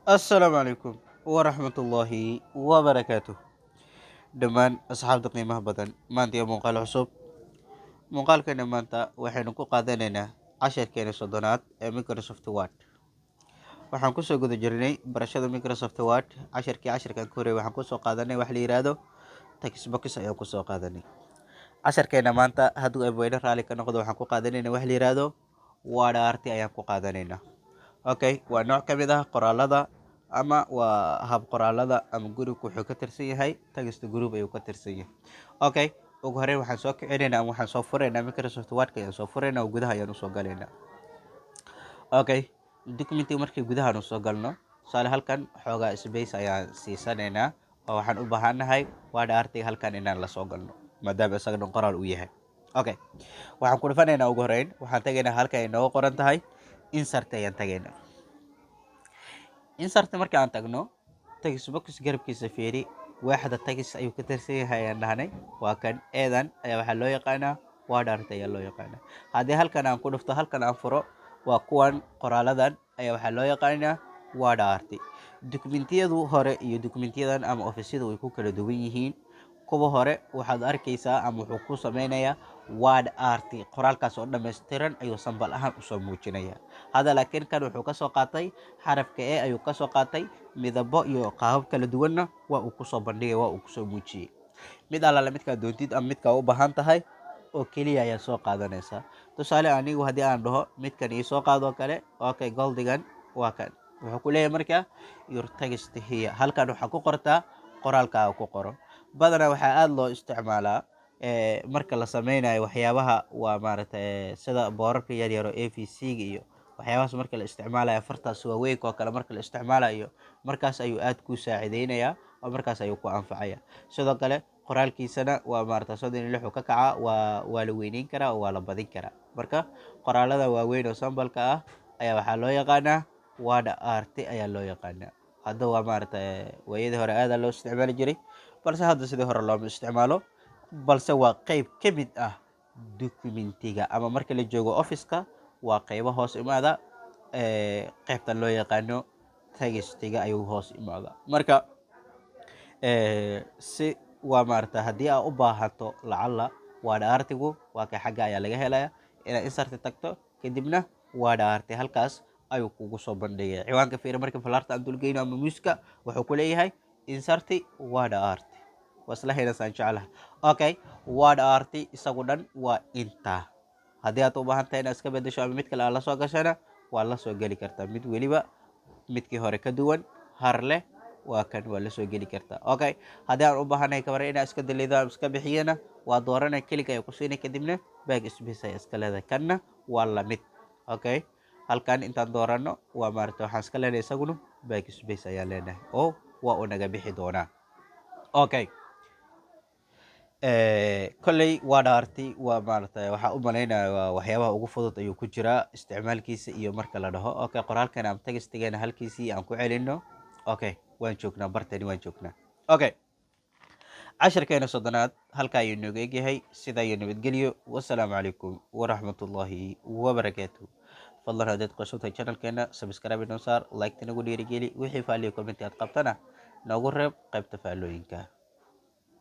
السلام عليكم ورحمة الله وبركاته. دمان أصحاب قيمة بدن maanta iyo muuqaal cusub. Muuqaalkana maanta waxaynu ku qaadanaynaa casharkeena soddonaad ee Microsoft Word. Waxaan kusoo guda jirnay barashada Microsoft Word. Casharkan ka horreeyay waxaan kusoo qaadanay wax la yiraahdo text box ayaan kusoo qaadanay. Casharkeena maanta hadduu abweyne raali ka noqdo waxaan ku qaadanaynaa wax la yiraahdo Word art ayaan ku qaadanaynaa. Okay, waa nooc ka mid ah qoraalada ama waa hab qoraalada ama group wuxuu ka tirsan yahay text group ayuu ka tirsan yahay. Okay, ugu horreyn waxaan soo kicinaynaa ama waxaan soo furaynaa Microsoft Word ayaan soo furaynaa oo gudaha ayaan usoo galaynaa. Okay, documentii markii gudaha aan usoo galno tusaale halkan xoogaa space ayaan siisanaynaa oo waxaan u baahanahay Word art halkan inaan la soo galno maadaama isagana qoraal uu yahay. Okay, waxaan ku dhufanaynaa ugu horreyn waxaan tagaynaa halkan ay nooga qoran tahay insert ayaan tagaynaa. insert markii aan tagno text box garabkiisa fiiri waaxda text ayuu ka tirsan yahay ayaan dhahnay waa kan eedan ayaa waxaa loo yaqaanaa Word art ayaa loo yaqaanaa. haddii halkan aan ku dhufto halkan aan furo waa kuwan qoraaladan ayaa waxaa loo yaqaanaa Word art. Dokumentiyadu hore iyo dokumentiyadan ama office-yada way ku kala duwan yihiin. kuwa hore waxaad arkaysaa ama wuxuu ku sameynayaa Word art qoraalkaas oo dhammaystiran ayuu sambal ahaan usoo muujinaya. Hada laakiin kan wuxuu ka soo qaatay xarafka e ayuu ka soo qaatay midabo iyo qaabab kala duwanna waa uu kusoo bandhigay waa uu kusoo muujiyey. mid alla midkaa doontid ama midkaa u baahan tahay oo keliya ayaa soo qaadanaysaa. tusaale anigu haddii aan dhaho midkan ii soo qaado kale okay goldigan waa kan wuxuu ku leeyahay markaa your text here halkan waxaa ku qortaa qoraalkaaga ku qoro. badanaa waxaa aada loo isticmaalaa marka la sameynayo waxyaabaha waa maaragtay sida boorarka yaryar oo AVC-ga iyo waxyaabahaas marka la isticmaalayo fartaas waaweynka oo kale marka la isticmaalayo markaas ayuu aad ku saacideynayaa oo markaas ayuu ku anfacaya. sidoo kale qoraalkiisana waa maaragtay 36 ka kaca waa la weyneyn karaa oo waa la badin karaa. marka qoraalada waaweyn oo sambalka ah ayaa waxaa loo yaqaanaa Word art ayaa loo yaqaanaa. hadda waa maaragtay waayadii hore aad loo isticmaali jiray balse hadda sidii hore looma isticmaalo balse waa qayb ka mid ah documentiga ama marka la joogo office-ka waa qaybo hoos imaada qaybtan loo yaqaano textiga ayuu hoos imaada. marka si waa maaragtay haddii aad u baahato lacala Word artigu waa ka xagga ayaa laga helaya inaad insert tagto kadibna Word art halkaas ayuu kugu soo bandhigaya. ciwaanka fiiri marka falaarta aan dulgeyno ama muuska wuxuu ku leeyahay insert Word art wasla heynasaan jeclaha. okay Word art isagu dhan waa intaa. haddii aad u baahan tahay inaad iska bedesho ama mid kale aad la soo gashana waa la soo geli kartaa mid weliba midkii hore ka duwan har leh waa kan waa la soo geli kartaa. okay haddii aan u baahanahay kabar inaad iska dalido ama iska bixiyana waa dooranay kaliya ay ku siinay kadibna backspace ay iska leedahay kanna waa la mid. okay halkan intaan doorano waa maaragtay waxaan iska leenahay isaguna backspace ayaa leenahay oo waa uu naga bixi doonaa. okay kolley Word art waa maaragtay waxaa u maleynayaa waxyaabaha ugu fudud ayuu ku jiraa isticmaalkiisa iyo marka la dhaho okay qoraalkan ama textigeena halkiisii aan ku celino. okay waan joognaa bartani waan joognaa. okay casharkeena soddonaad halkaa ayuu nooga egyahay sidaa iyo nabadgelyo wasalaamu calaykum waraxmatullaahi wabarakaatuh. fadlan haddaad qosotay channelkeena subscribe inoo saar like tanagu dhiirigeli wixii faaliyo comment aad qabtana noogu reeb qaybta faalooyinka.